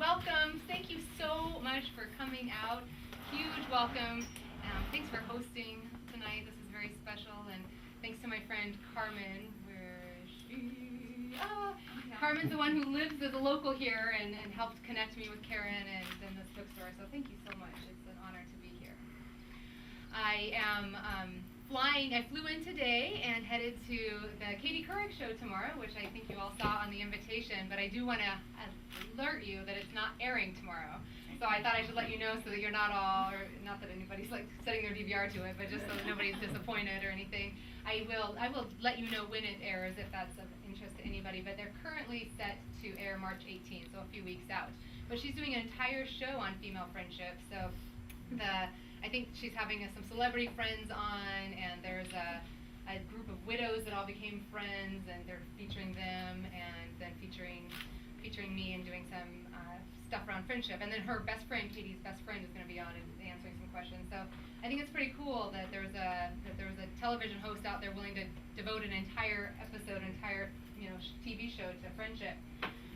welcome. Thank you so much for coming out. Huge welcome. Thanks for hosting tonight. This is very special. And thanks to my friend Carmen. Where is she? Carmen's the one who lives as a local here and helped connect me with Karen and this bookstore. So thank you so much. It's an honor to be here. I am flying. I flew in today and headed to the Katie Couric show tomorrow, which I think you all saw on the invitation, but I do want to alert you that it's not airing tomorrow. So I thought I should let you know so that you're not all, or not that anybody's like setting their DVR to it, but just so that nobody's disappointed or anything. I will let you know when it airs if that's of interest to anybody, but they're currently set to air March 18th, so a few weeks out. But she's doing an entire show on female friendship, so I think she's having some celebrity friends on, and there's a group of widows that all became friends, and they're featuring them, and then featuring me and doing some stuff around friendship. And then her best friend, Katie's best friend, is going to be on and answering some questions. So I think it's pretty cool that there was a television host out there willing to devote an entire episode, TV show to friendship.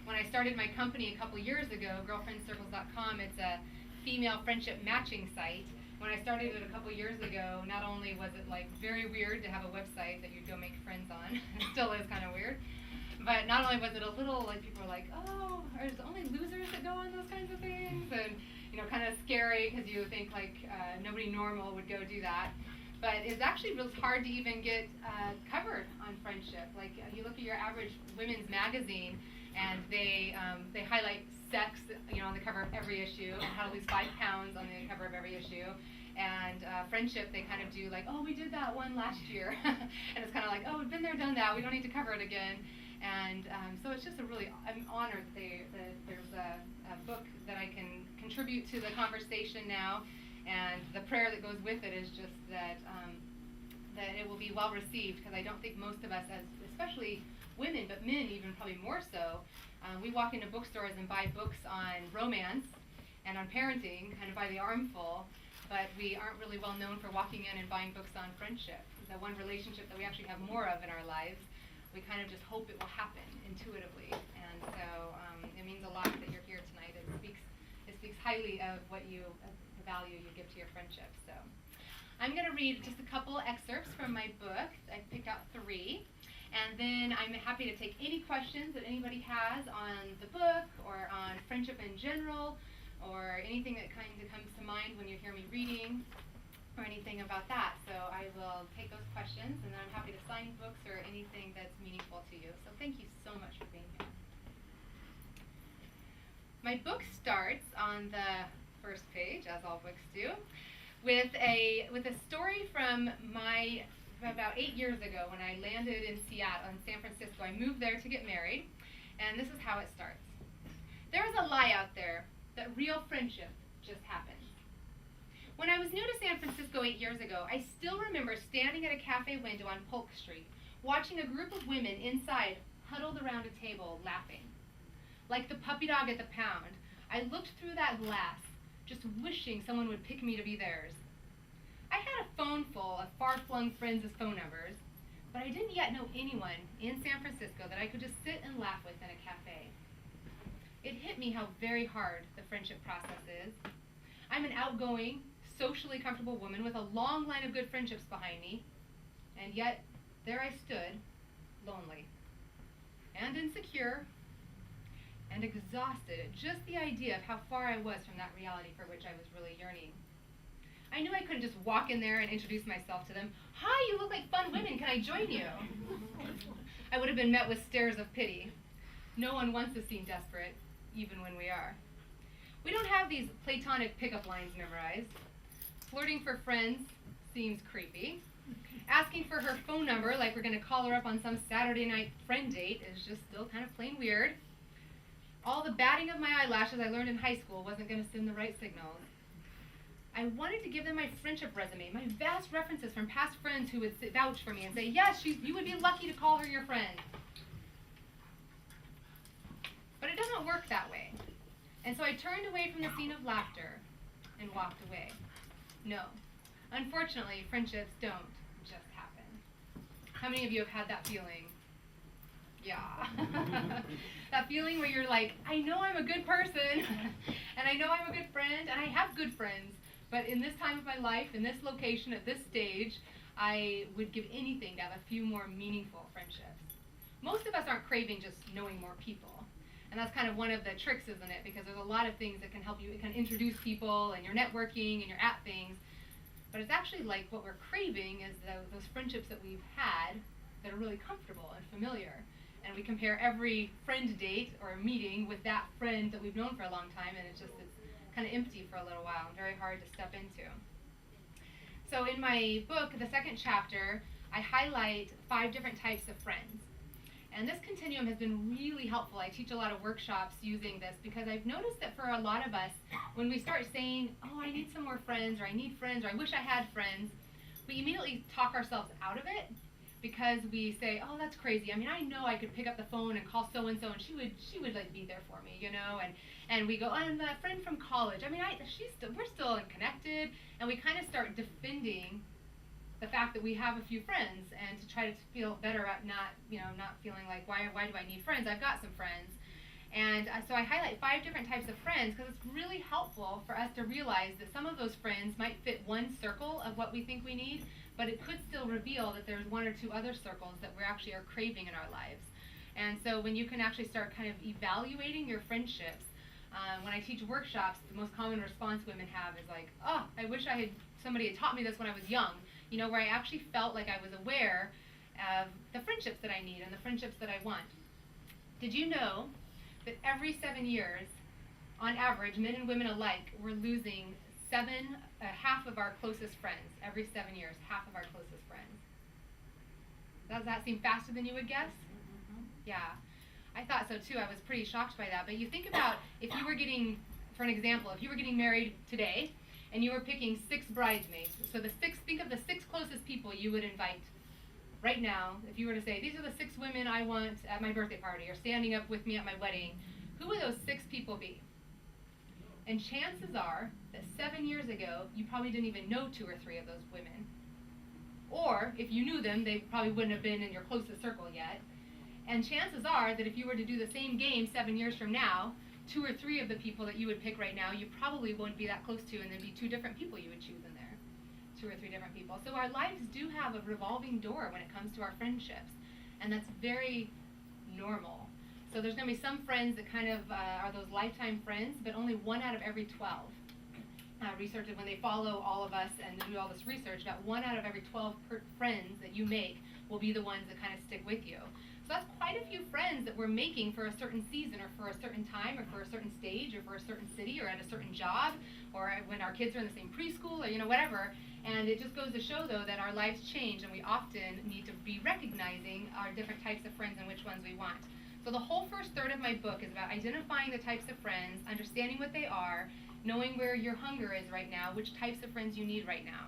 When I started my company a couple years ago, girlfriendcircles.com, it's a female friendship matching site. When I started it a couple years ago, not only was it like very weird to have a website that you'd go make friends on, it still is kind of weird, but not only was it a little like people were like, oh, are there only losers that go on those kinds of things, and kind of scary because you think like nobody normal would go do that. But it's actually really hard to even get covered on friendship. Like you look at your average women's magazine, and they highlight sex, on the cover of every issue, and how to lose 5 pounds on the cover of every issue. And friendship, they kind of do like, oh, we did that one last year, and it's kind of like, oh, we've been there, done that. We don't need to cover it again. And so it's just I'm honored that there's a book that I can contribute to the conversation now, and the prayer that goes with it is just that it will be well received, because I don't think most of us, especially women, but men even probably more so, we walk into bookstores and buy books on romance and on parenting, kind of by the armful, but we aren't really well known for walking in and buying books on friendship. The one relationship that we actually have more of in our lives, we kind of just hope it will happen intuitively. And so it means a lot that you're here tonight. It speaks highly of the value you give to your friendship. So I'm going to read just a couple excerpts from my book. I picked out 3. And then I'm happy to take any questions that anybody has on the book or on friendship in general, or anything that kind of comes to mind when you hear me reading, or anything about that. So I will take those questions, and then I'm happy to sign books or anything that's meaningful to you. So thank you so much for being here. My book starts on the first page, as all books do, with a story from about 8 years ago when I landed in Seattle, in San Francisco. I moved there to get married, and this is how it starts. There's a lie out there that real friendship just happens. When I was new to San Francisco 8 years ago, I still remember standing at a cafe window on Polk Street, watching a group of women inside huddled around a table laughing. Like the puppy dog at the pound, I looked through that glass, just wishing someone would pick me to be theirs. I had a phone full of far-flung friends' phone numbers, but I didn't yet know anyone in San Francisco that I could just sit and laugh with in a cafe. It hit me how very hard the friendship process is. I'm an outgoing, socially comfortable woman with a long line of good friendships behind me, and yet there I stood, lonely, and insecure, and exhausted at just the idea of how far I was from that reality for which I was really yearning. I knew I couldn't just walk in there and introduce myself to them. Hi, you look like fun women, can I join you? I would have been met with stares of pity. No one wants to seem desperate, even when we are. We don't have these platonic pickup lines memorized. Flirting for friends seems creepy. Asking for her phone number like we're going to call her up on some Saturday night friend date is just still kind of plain weird. All the batting of my eyelashes I learned in high school wasn't going to send the right signals. I wanted to give them my friendship resume, my vast references from past friends who would vouch for me and say, yes, you would be lucky to call her your friend. But it doesn't work that way. And so I turned away from the scene of laughter and walked away. No. Unfortunately, friendships don't just happen. How many of you have had that feeling? Yeah. That feeling where you're like, I know I'm a good person, and I know I'm a good friend, and I have good friends, but in this time of my life, in this location, at this stage, I would give anything to have a few more meaningful friendships. Most of us aren't craving just knowing more people. And that's kind of one of the tricks, isn't it? Because there's a lot of things that can help you. It can introduce people, and you're networking, and you're at things. But it's actually like what we're craving is those friendships that we've had that are really comfortable and familiar. And we compare every friend date or meeting with that friend that we've known for a long time, and it's kind of empty for a little while and very hard to step into. So in my book, the second chapter, I highlight 5 different types of friends. And this continuum has been really helpful. I teach a lot of workshops using this because I've noticed that for a lot of us, when we start saying, oh, I need some more friends, or I need friends, or I wish I had friends, we immediately talk ourselves out of it because we say, oh, that's crazy. I mean, I know I could pick up the phone and call so-and-so and she would like be there for me, you know? And we go, oh, I'm a friend from college. I mean, we're still connected, and we kind of start defending the fact that we have a few friends, and to try to feel better about not feeling like, why do I need friends? I've got some friends. And so I highlight 5 different types of friends because it's really helpful for us to realize that some of those friends might fit one circle of what we think we need, but it could still reveal that there's 1 or 2 other circles that we actually are craving in our lives. And so when you can actually start kind of evaluating your friendships, when I teach workshops, the most common response women have is like, oh, I wish somebody had taught me this when I was young, where I actually felt like I was aware of the friendships that I need and the friendships that I want. Did you know that every 7 years, on average, men and women alike, we're losing half of our closest friends. Every 7 years, half of our closest friends. Does that seem faster than you would guess? Yeah. I thought so too. I was pretty shocked by that. But you think about if you were getting married today, and you were picking 6 bridesmaids. So think of the 6 closest people you would invite right now. If you were to say, these are the 6 women I want at my birthday party, or standing up with me at my wedding, who would those 6 people be? And chances are that 7 years ago, you probably didn't even know 2 or 3 of those women. Or if you knew them, they probably wouldn't have been in your closest circle yet. And chances are that if you were to do the same game 7 years from now, 2 or 3 of the people that you would pick right now, you probably wouldn't be that close to, and there'd be 2 different people you would choose in there. 2 or 3 different people. So our lives do have a revolving door when it comes to our friendships, and that's very normal. So there's going to be some friends that kind of are those lifetime friends, but only 1 out of every 12. Researchers, when they follow all of us and do all this research, about 1 out of every 12 friends that you make will be the ones that kind of stick with you. So that's quite a few friends that we're making for a certain season, or for a certain time, or for a certain stage, or for a certain city, or at a certain job, or when our kids are in the same preschool, or whatever. And it just goes to show, though, that our lives change, and we often need to be recognizing our different types of friends and which ones we want. So the whole first third of my book is about identifying the types of friends, understanding what they are, knowing where your hunger is right now, which types of friends you need right now.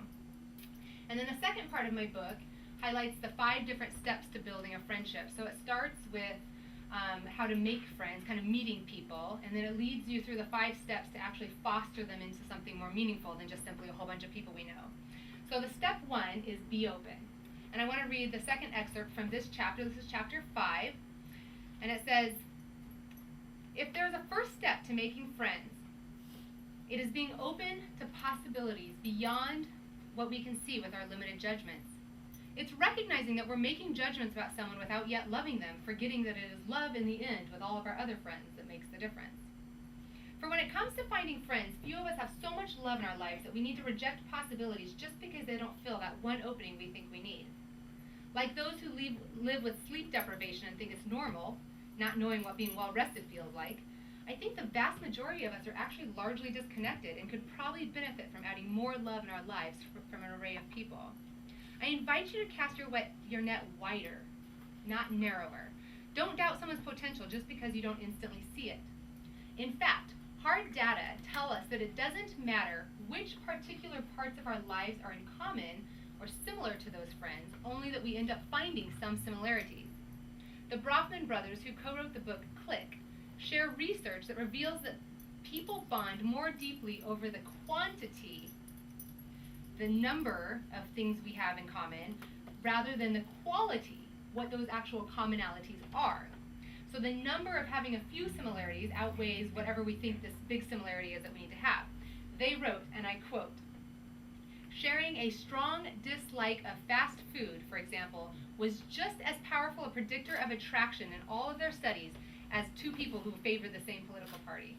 And then the second part of my book highlights the 5 different steps to building a friendship. So it starts with how to make friends, kind of meeting people, and then it leads you through the 5 steps to actually foster them into something more meaningful than just simply a whole bunch of people we know. So the step 1 is be open. And I want to read the second excerpt from this chapter. This is chapter 5. And it says, if there's a first step to making friends, it is being open to possibilities beyond what we can see with our limited judgments. It's recognizing that we're making judgments about someone without yet loving them, forgetting that it is love in the end with all of our other friends that makes the difference. For when it comes to finding friends, few of us have so much love in our lives that we need to reject possibilities just because they don't fill that one opening we think we need. Like those who live with sleep deprivation and think it's normal, not knowing what being well-rested feels like, I think the vast majority of us are actually largely disconnected and could probably benefit from adding more love in our lives from an array of people. I invite you to cast your net wider, not narrower. Don't doubt someone's potential just because you don't instantly see it. In fact, hard data tell us that it doesn't matter which particular parts of our lives are in common or similar to those friends, only that we end up finding some similarities. The Brofman brothers, who co-wrote the book Click, share research that reveals that people bond more deeply over the quantity, the number of things we have in common, rather than the quality what those actual commonalities are. So the number of having a few similarities outweighs whatever we think this big similarity is that we need to have. They wrote, and I quote, "Sharing a strong dislike of fast food, for example, was just as powerful a predictor of attraction in all of their studies as two people who favored the same political party."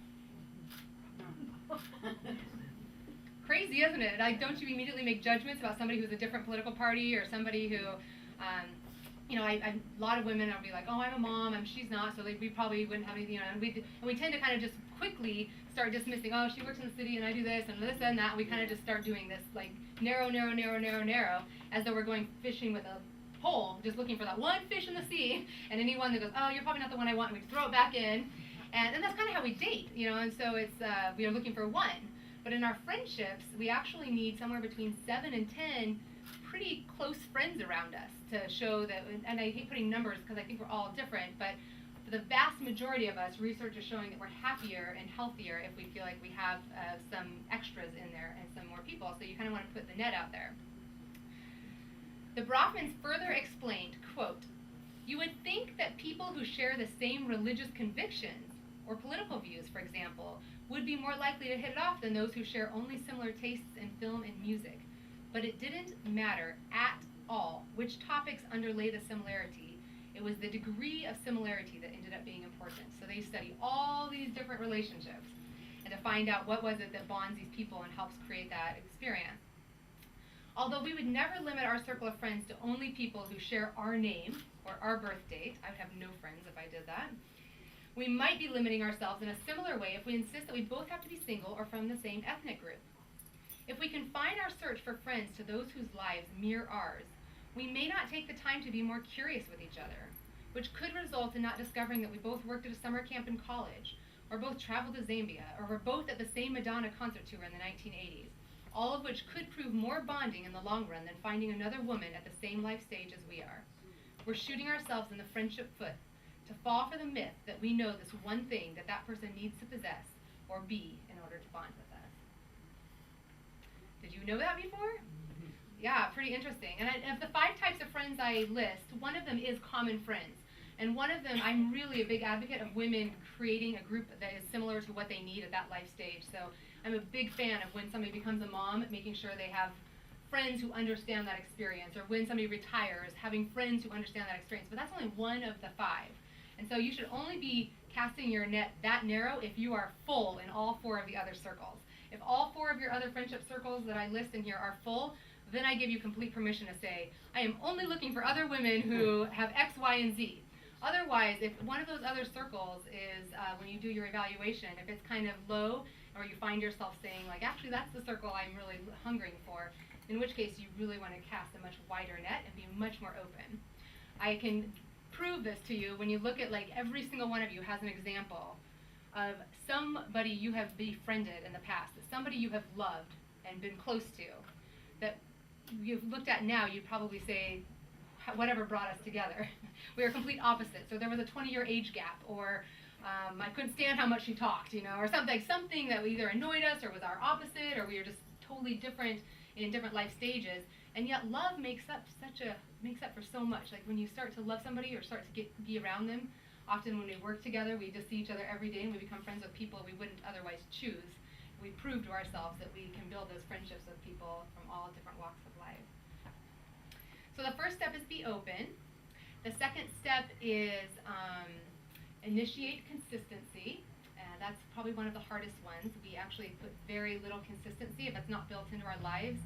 Crazy, isn't it? Like, don't you immediately make judgments about somebody who's a different political party, or somebody who, a lot of women, I'll be like, oh, I'm a mom, she's not, so we probably wouldn't have anything, and we tend to kind of just quickly start dismissing, oh, she works in the city, and I do this and that, and we kind of just start doing this, like, narrow, as though we're going fishing with a pole, just looking for that one fish in the sea, and anyone that goes, oh, you're probably not the one I want, and we throw it back in, and that's kind of how we date, and so it's, we are looking for one. But in our friendships, we actually need somewhere between 7 and 10 pretty close friends around us to show that, and I hate putting numbers because I think we're all different, but for the vast majority of us, research is showing that we're happier and healthier if we feel like we have some extras in there and some more people. So you kind of want to put the net out there. The Brahmins further explained, quote, "You would think that people who share the same religious convictions or political views, for example, would be more likely to hit it off than those who share only similar tastes in film and music. But it didn't matter at all which topics underlay the similarity. It was the degree of similarity that ended up being important." So they study all these different relationships and to find out what was it that bonds these people and helps create that experience. Although we would never limit our circle of friends to only people who share our name or our birth date, I would have no friends if I did that, we might be limiting ourselves in a similar way if we insist that we both have to be single or from the same ethnic group. If we confine our search for friends to those whose lives mirror ours, we may not take the time to be more curious with each other, which could result in not discovering that we both worked at a summer camp in college, or both traveled to Zambia, or were both at the same Madonna concert tour in the 1980s, all of which could prove more bonding in the long run than finding another woman at the same life stage as we are. We're shooting ourselves in the friendship foot to fall for the myth that we know this one thing that that person needs to possess or be in order to bond with us. Did you know that before? Yeah, pretty interesting. And of the 5 types of friends I list, one of them is common friends. And one of them, I'm really a big advocate of women creating a group that is similar to what they need at that life stage. So I'm a big fan of when somebody becomes a mom, making sure they have friends who understand that experience, or when somebody retires, having friends who understand that experience. But that's only one of the 5. And so you should only be casting your net that narrow if you are full in all 4 of the other circles. If all 4 of your other friendship circles that I list in here are full, then I give you complete permission to say, I am only looking for other women who have X, Y, and Z. Otherwise, if one of those other circles is, when you do your evaluation, if it's kind of low, or you find yourself saying, like, actually that's the circle I'm really hungering for, in which case you really want to cast a much wider net and be much more open. I can prove this to you when you look at, like, every single one of you has an example of somebody you have befriended in the past, somebody you have loved and been close to, that you've looked at now, you'd probably say, whatever brought us together. We are complete opposites. So there was a 20-year age gap, or I couldn't stand how much she talked, or something that either annoyed us or was our opposite, or we were just totally different in different life stages. And yet love makes up for so much. Like, when you start to love somebody or start to be around them, often when we work together, we just see each other every day and we become friends with people we wouldn't otherwise choose. We prove to ourselves that we can build those friendships with people from all different walks of life. So the first step is be open. The second step is initiate consistency. That's probably one of the hardest ones. We actually put very little consistency if it's not built into our lives.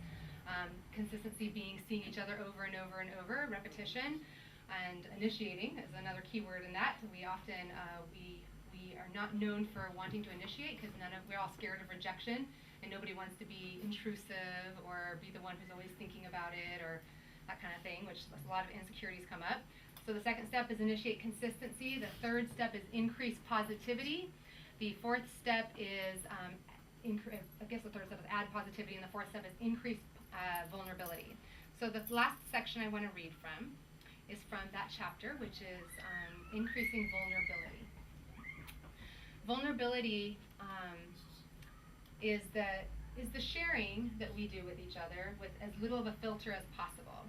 Consistency being seeing each other over and over and over, repetition, and initiating is another key word in that. We often, we are not known for wanting to initiate because we're all scared of rejection, and nobody wants to be intrusive or be the one who's always thinking about it or that kind of thing, which a lot of insecurities come up. So the second step is initiate consistency. The third step is increase positivity. The fourth step is, I guess the third step is add positivity, and the fourth step is increase vulnerability. So the last section I want to read from is from that chapter, which is increasing vulnerability. Vulnerability is the sharing that we do with each other with as little of a filter as possible.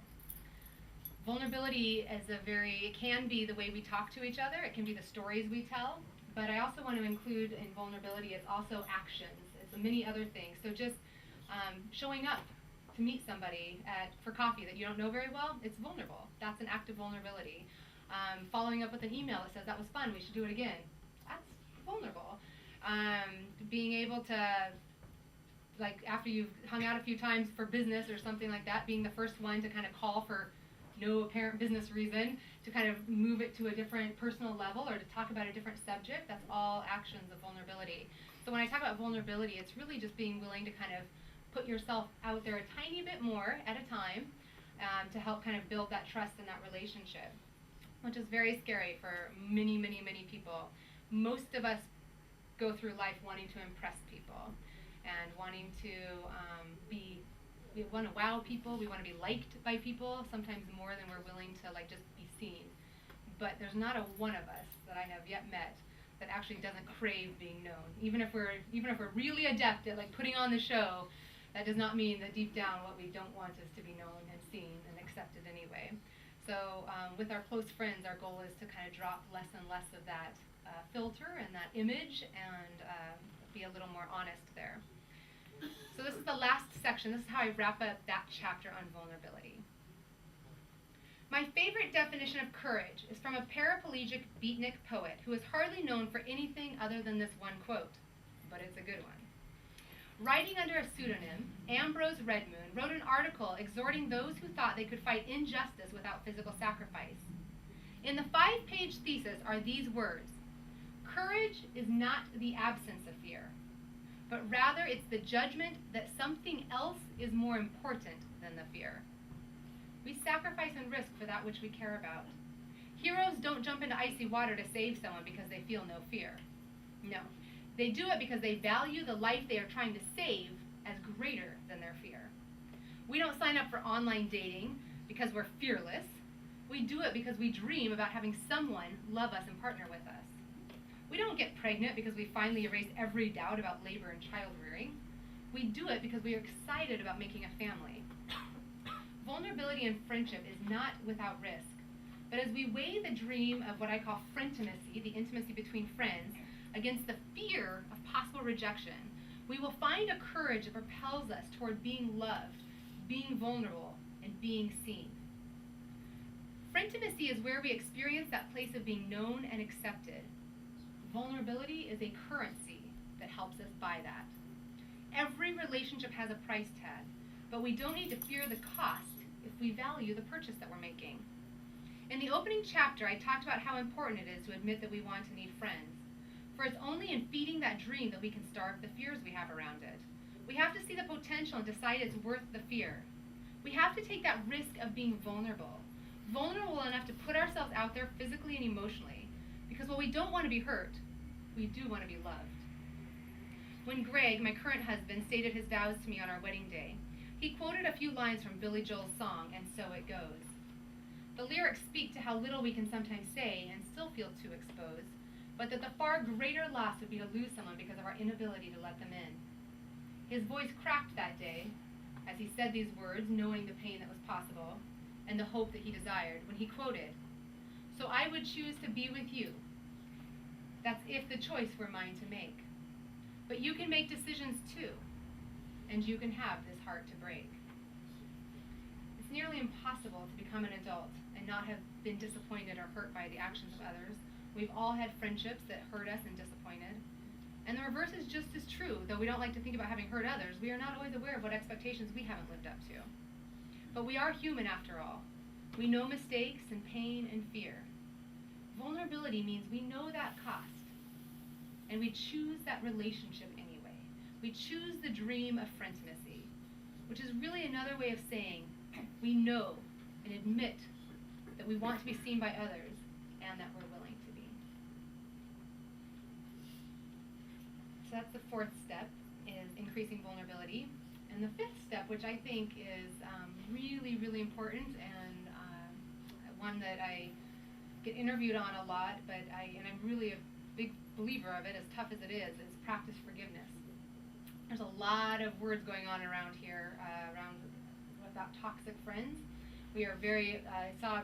Vulnerability it can be the way we talk to each other, it can be the stories we tell, but I also want to include in vulnerability, it's also actions, it's many other things. So just showing up to meet somebody for coffee that you don't know very well, it's vulnerable. That's an act of vulnerability. Following up with an email that says, that was fun, we should do it again, that's vulnerable. Being able to, like after you've hung out a few times for business or something like that, being the first one to kind of call for no apparent business reason, to kind of move it to a different personal level or to talk about a different subject, that's all actions of vulnerability. So when I talk about vulnerability, it's really just being willing to kind of put yourself out there a tiny bit more at a time to help kind of build that trust in that relationship, which is very scary for many, many, many people. Most of us go through life wanting to impress people and wanting to we want to wow people, we want to be liked by people, sometimes more than we're willing to like just be seen. But there's not a one of us that I have yet met that actually doesn't crave being known. Even if we're really adept at like putting on the show, that does not mean that deep down what we don't want is to be known and seen and accepted anyway. So with our close friends, our goal is to kind of drop less and less of that filter and that image and be a little more honest there. So this is the last section. This is how I wrap up that chapter on vulnerability. My favorite definition of courage is from a paraplegic beatnik poet who is hardly known for anything other than this one quote, but it's a good one. Writing under a pseudonym, Ambrose Redmoon wrote an article exhorting those who thought they could fight injustice without physical sacrifice. In the 5-page thesis are these words: courage is not the absence of fear, but rather it's the judgment that something else is more important than the fear. We sacrifice and risk for that which we care about. Heroes don't jump into icy water to save someone because they feel no fear. No, they do it because they value the life they are trying to save as greater than their fear. We don't sign up for online dating because we're fearless. We do it because we dream about having someone love us and partner with us. We don't get pregnant because we finally erase every doubt about labor and child rearing. We do it because we are excited about making a family. Vulnerability in friendship is not without risk, but as we weigh the dream of what I call frientimacy, the intimacy between friends, against the fear of possible rejection, we will find a courage that propels us toward being loved, being vulnerable, and being seen. Frientimacy is where we experience that place of being known and accepted. Vulnerability is a currency that helps us buy that. Every relationship has a price tag, but we don't need to fear the cost if we value the purchase that we're making. In the opening chapter, I talked about how important it is to admit that we want and need friends, for it's only in feeding that dream that we can starve the fears we have around it. We have to see the potential and decide it's worth the fear. We have to take that risk of being vulnerable enough to put ourselves out there physically and emotionally, because while we don't want to be hurt, we do want to be loved. When Greg, my current husband, stated his vows to me on our wedding day, he quoted a few lines from Billy Joel's song, And So It Goes. The lyrics speak to how little we can sometimes say and still feel too exposed, but that the far greater loss would be to lose someone because of our inability to let them in. His voice cracked that day as he said these words, knowing the pain that was possible and the hope that he desired, when he quoted, "So I would choose to be with you. That's if the choice were mine to make. But you can make decisions too, and you can have this heart to break." It's nearly impossible to become an adult and not have been disappointed or hurt by the actions of others. We've all had friendships that hurt us and disappointed. And the reverse is just as true. Though we don't like to think about having hurt others, we are not always aware of what expectations we haven't lived up to. But we are human after all. We know mistakes and pain and fear. Vulnerability means we know that cost, and we choose that relationship anyway. We choose the dream of frientimacy, which is really another way of saying we know and admit that we want to be seen by others and that we're willing to be. So that's the fourth step, is increasing vulnerability. And the fifth step, which I think is really, really important and one that I get interviewed on a lot, and I'm really a big believer of it, as tough as it is practice forgiveness. There's a lot of words going on around here, around about toxic friends. We are very, I saw,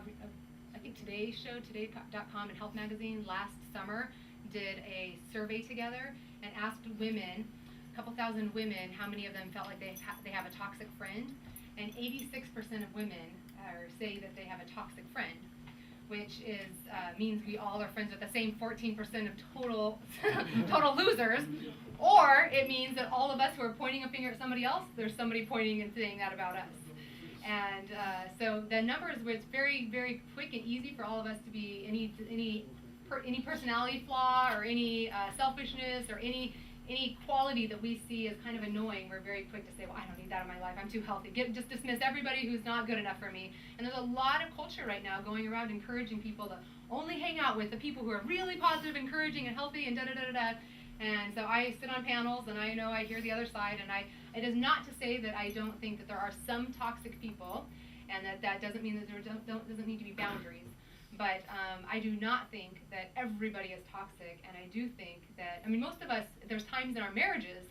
I think Today's Show, Today.com and Health Magazine last summer did a survey together and asked women, a couple thousand women, how many of them felt like they have a toxic friend. And 86% of women say that they have a toxic friend, which is means we all are friends with the same 14% of total total losers, or it means that all of us who are pointing a finger at somebody else, there's somebody pointing and saying that about us. And so the numbers where it's very, very quick and easy for all of us to be any personality flaw or any selfishness or any quality that we see as kind of annoying, we're very quick to say, well, I don't need that in my life, I'm too healthy. Just dismiss everybody who's not good enough for me. And there's a lot of culture right now going around encouraging people to only hang out with the people who are really positive, encouraging, and healthy, and da-da-da-da-da. And so I sit on panels, and I know I hear the other side, and it is not to say that I don't think that there are some toxic people, and that doesn't mean that there doesn't need to be boundaries. But I do not think that everybody is toxic, and I do think that, I mean, most of us, there's times in our marriages,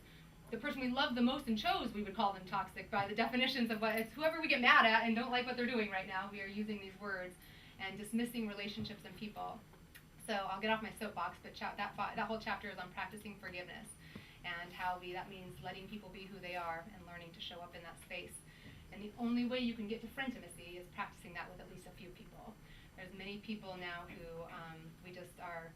the person we love the most and chose, we would call them toxic by the definitions of what, it's whoever we get mad at and don't like what they're doing right now. We are using these words and dismissing relationships and people. So I'll get off my soapbox, but that whole chapter is on practicing forgiveness and how that means letting people be who they are and learning to show up in that space. And the only way you can get to frientimacy is practicing that with at least a few people. There's many people now who we just are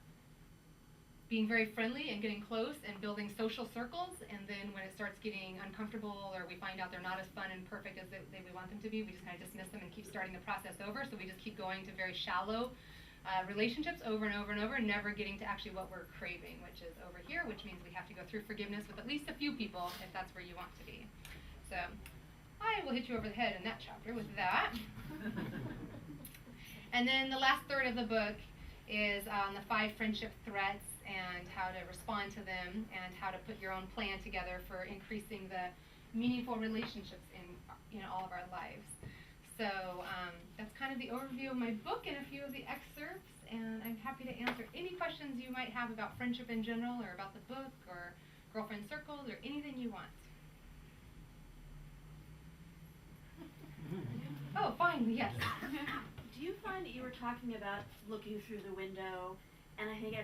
being very friendly and getting close and building social circles, and then when it starts getting uncomfortable or we find out they're not as fun and perfect as we want them to be, we just kind of dismiss them and keep starting the process over. So we just keep going to very shallow relationships over and over and over, never getting to actually what we're craving, which is over here, which means we have to go through forgiveness with at least a few people if that's where you want to be. So I will hit you over the head in that chapter with that. And then the last third of the book is on the 5 friendship threats and how to respond to them and how to put your own plan together for increasing the meaningful relationships in all of our lives. So that's kind of the overview of my book and a few of the excerpts, and I'm happy to answer any questions you might have about friendship in general or about the book or girlfriend circles or anything you want. Oh, finally, yes. Do you find that you were talking about looking through the window, and I think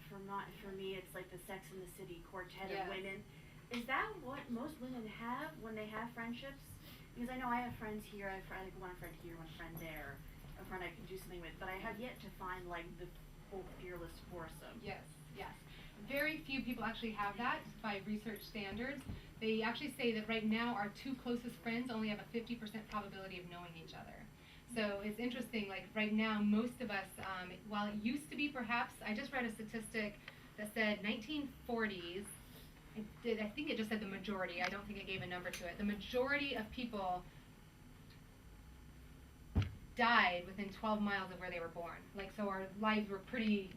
for me it's like the Sex and the City quartet of women. Is that what most women have when they have friendships? Because I know I have friends here, I have one friend here, one friend there, a friend I can do something with, but I have yet to find like the full fearless foursome. Yes. Very few people actually have that by research standards. They actually say that right now our 2 closest friends only have a 50% probability of knowing each other. So it's interesting, like right now most of us, while it used to be perhaps, I just read a statistic that said 1940s, I think it just said the majority, I don't think it gave a number to it. The majority of people died within 12 miles of where they were born. Like, so our lives were pretty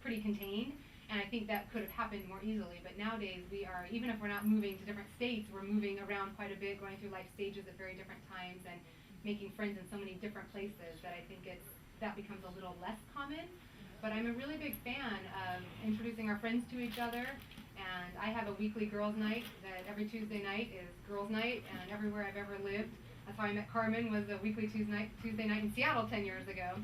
contained, and I think that could have happened more easily. But nowadays we are, even if we're not moving to different states, we're moving around quite a bit, going through life stages at very different times, and making friends in so many different places that I think that becomes a little less common. But I'm a really big fan of introducing our friends to each other, and I have a weekly girls' night that every Tuesday night is girls' night, and everywhere I've ever lived. That's how I met Carmen, was a weekly Tuesday night in Seattle 10 years ago.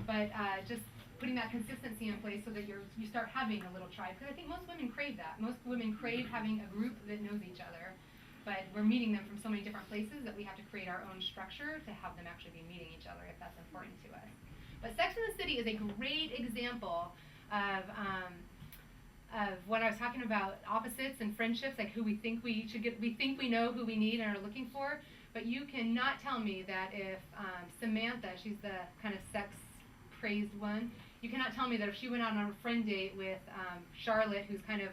But just putting that consistency in place so that you start having a little tribe, because I think most women crave that. Most women crave having a group that knows each other. But we're meeting them from so many different places that we have to create our own structure to have them actually be meeting each other if that's important to us. But Sex and the City is a great example of what I was talking about, opposites and friendships, like who we think we should get, we think we know who we need and are looking for. But you cannot tell me that if Samantha, she's the kind of sex-crazed one, you cannot tell me that if she went out on a friend date with Charlotte, who's kind of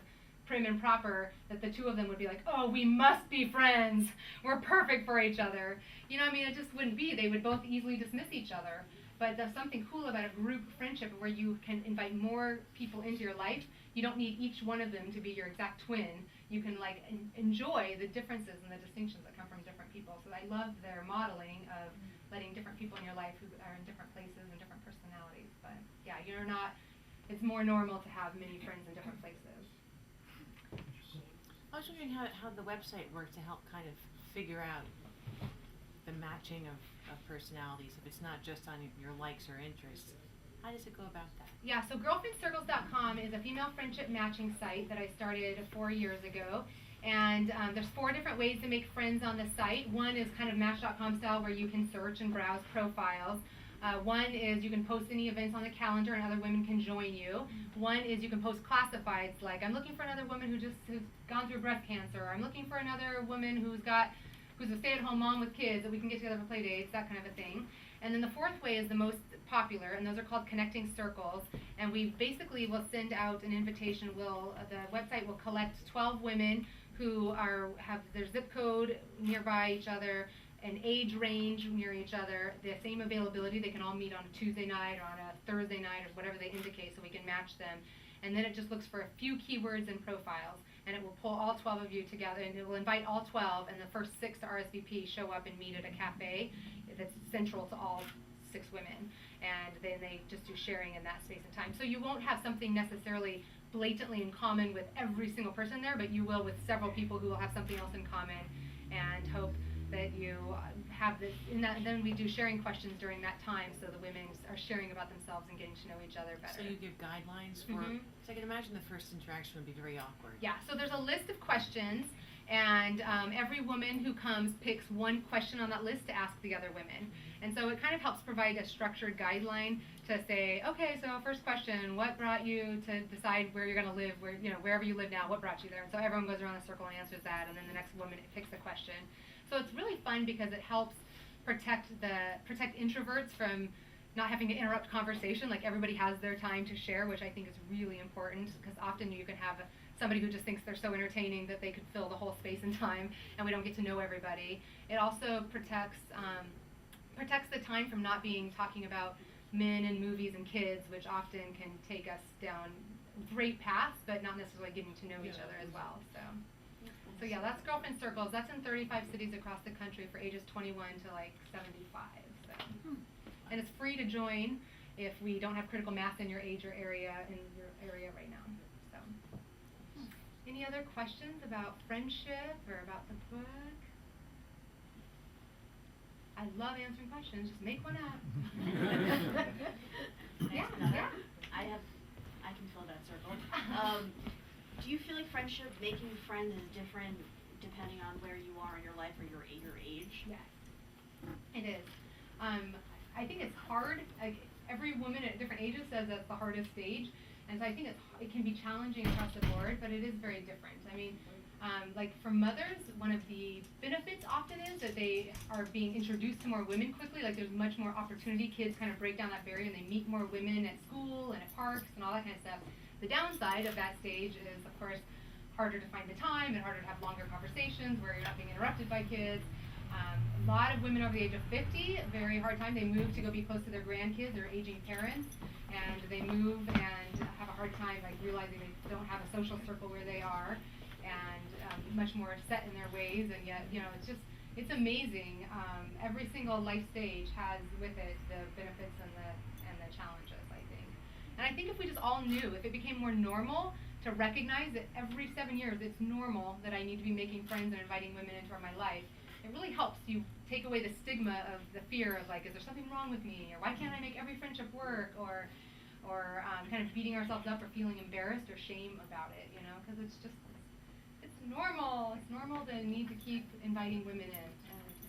prim and proper, that the two of them would be like, oh, we must be friends. We're perfect for each other. You know what I mean? It just wouldn't be. They would both easily dismiss each other. But there's something cool about a group friendship where you can invite more people into your life. You don't need each one of them to be your exact twin. You can like enjoy the differences and the distinctions that come from different people. So I love their modeling of letting different people in your life who are in different places and different personalities. But yeah, you're not, it's more normal to have many friends in different places. I was wondering how the website worked to help kind of figure out the matching of personalities, if it's not just on your likes or interests, how does it go about that? Yeah, so girlfriendcircles.com is a female friendship matching site that I started 4 years ago. And there's 4 different ways to make friends on the site. One is kind of Match.com style, where you can search and browse profiles. One is you can post any events on the calendar and other women can join you. One is you can post classifieds, like I'm looking for another woman who's gone through breast cancer. I'm looking for another woman who's a stay-at-home mom with kids that we can get together for play dates, that kind of a thing. And then the 4th way is the most popular, and those are called connecting circles. And we basically will send out an invitation. The website will collect 12 women who have their zip code nearby each other, an age range near each other, the same availability. They can all meet on a Tuesday night or on a Thursday night or whatever they indicate, so we can match them. And then it just looks for a few keywords and profiles, and it will pull all 12 of you together, and it will invite all 12, and the first 6 to RSVP show up and meet at a cafe that's central to all 6 women. And then they just do sharing in that space and time. So you won't have something necessarily blatantly in common with every single person there, but you will with several people who will have something else in common, and hope that you have this in that. And then we do sharing questions during that time, so the women are sharing about themselves and getting to know each other better. So you give guidelines for, so I can imagine the first interaction would be very awkward. Yeah, so there's a list of questions, and every woman who comes picks one question on that list to ask the other women. And so it kind of helps provide a structured guideline to say, okay, so first question, what brought you to decide where you're going to live, wherever you live now, what brought you there? And so everyone goes around the circle and answers that, and then the next woman picks a question. So it's really fun because it helps protect introverts from not having to interrupt conversation. Like, everybody has their time to share, which I think is really important, because often you can have somebody who just thinks they're so entertaining that they could fill the whole space and time, and we don't get to know everybody. It also protects the time from not talking about men and movies and kids, which often can take us down great paths, but not necessarily getting to know each other as well. So yeah, that's Girlfriend Circles. That's in 35 cities across the country for ages 21 to like 75. So, and it's free to join if we don't have critical mass in your age or area right now. So, any other questions about friendship or about the book? I love answering questions. Just make one up. Yeah. I can fill that circle. Do you feel like making friends is different depending on where you are in your life or your age? Yes, it is. I think it's hard. Like, every woman at different ages says that's the hardest stage, and so I think it can be challenging across the board, but it is very different. I mean, like for mothers, one of the benefits often is that they are being introduced to more women quickly. Like, there's much more opportunity. Kids kind of break down that barrier and they meet more women at school and at parks and all that kind of stuff. The downside of that stage is, of course, harder to find the time and harder to have longer conversations where you're not being interrupted by kids. A lot of women over the age of 50, very hard time. They move to go be close to their grandkids or aging parents, and they move and have a hard time realizing they don't have a social circle where they are, and much more set in their ways. And yet, it's amazing. Every single life stage has with it the benefits and the challenges, I think. And I think if we just all knew, if it became more normal to recognize that every 7 years it's normal that I need to be making friends and inviting women into my life, it really helps you take away the stigma of the fear of is there something wrong with me, or why can't I make every friendship work, or kind of beating ourselves up or feeling embarrassed or shame about it, because it's normal. It's normal to need to keep inviting women in,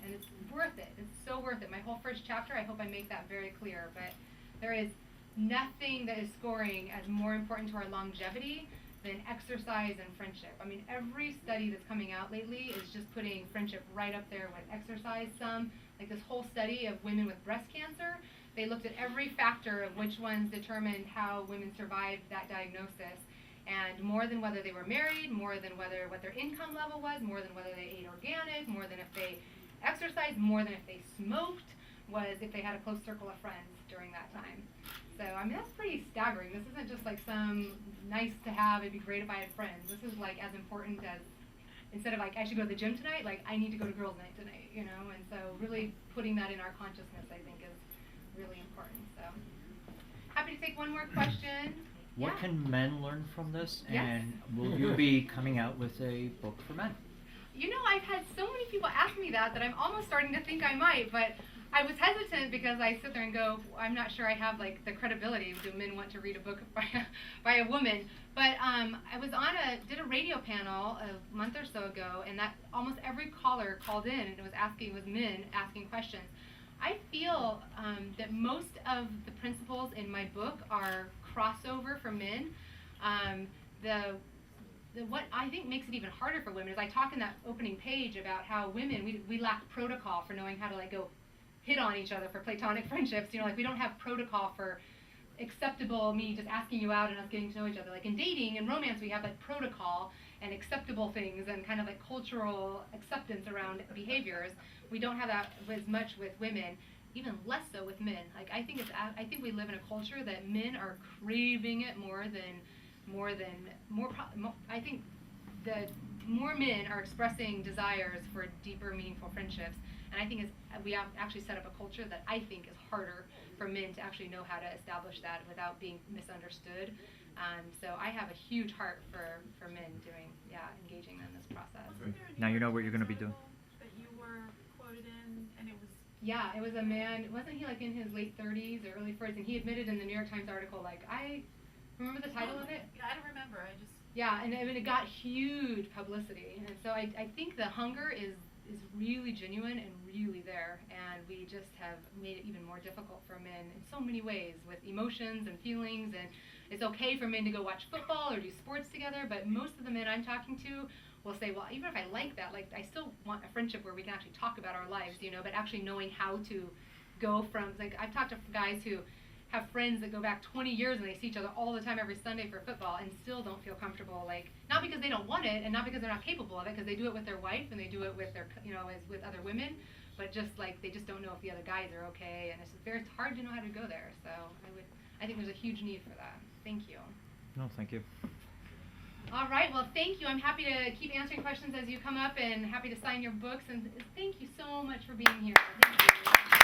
and it's worth it. It's so worth it. My whole first chapter, I hope I make that very clear, but there is nothing that is scoring as more important to our longevity than exercise and friendship. I mean, every study that's coming out lately is just putting friendship right up there with exercise. Like this whole study of women with breast cancer, they looked at every factor of which ones determined how women survived that diagnosis. And more than whether they were married, more than what their income level was, more than whether they ate organic, more than if they exercised, more than if they smoked, was if they had a close circle of friends during that time. So, I mean, that's pretty staggering. This isn't just some nice to have, it'd be great if I had friends. This is as important as, instead of I should go to the gym tonight, I need to go to girls' night tonight, And so really putting that in our consciousness, I think, is really important. So, happy to take one more question. What Yeah. can men learn from this? Yes. And will you be coming out with a book for men? You know, I've had so many people ask me that I'm almost starting to think I might, but I was hesitant because I sit there and go, I'm not sure I have like the credibility. Do men want to read a book by a woman? But I did a radio panel a month or so ago, and that almost every caller called in and was men asking questions. I feel that most of the principles in my book are crossover for men. What I think makes it even harder for women is I talk in that opening page about how women, we lack protocol for knowing how to like go hit on each other for platonic friendships. You know, like we don't have protocol for acceptable me just asking you out and us getting to know each other. Like in dating and romance, we have like protocol and acceptable things and kind of like cultural acceptance around behaviors. We don't have that as much with women, even less so with men. Like I think we live in a culture that men are craving it I think that more men are expressing desires for deeper, meaningful friendships, and I think we have actually set up a culture that I think is harder for men to actually know how to establish that without being misunderstood. So I have a huge heart for men engaging in this process. Now you know what you're going to be doing. That you were quoted in, and it was. Yeah, it was a man. Wasn't he like in his late 30s or early 40s? And he admitted in the New York Times article, like, I remember the title of it. Yeah, I don't remember. Yeah, and I mean it got huge publicity, and so I think the hunger is really genuine and really there, and we just have made it even more difficult for men in so many ways with emotions and feelings. And it's okay for men to go watch football or do sports together, but most of the men I'm talking to will say, well, even if I like that, like I still want a friendship where we can actually talk about our lives, you know, but actually knowing how to go from, like I've talked to guys who have friends that go back 20 years and they see each other all the time every Sunday for football and still don't feel comfortable, like not because they don't want it and not because they're not capable of it, because they do it with their wife and they do it with their, you know, as with other women, but just like they just don't know if the other guys are okay, and it's hard to know how to go there. So I think there's a huge need for that. Thank you. No, thank you. All right, well, thank you. I'm happy to keep answering questions as you come up and happy to sign your books, and thank you so much for being here. Thank you.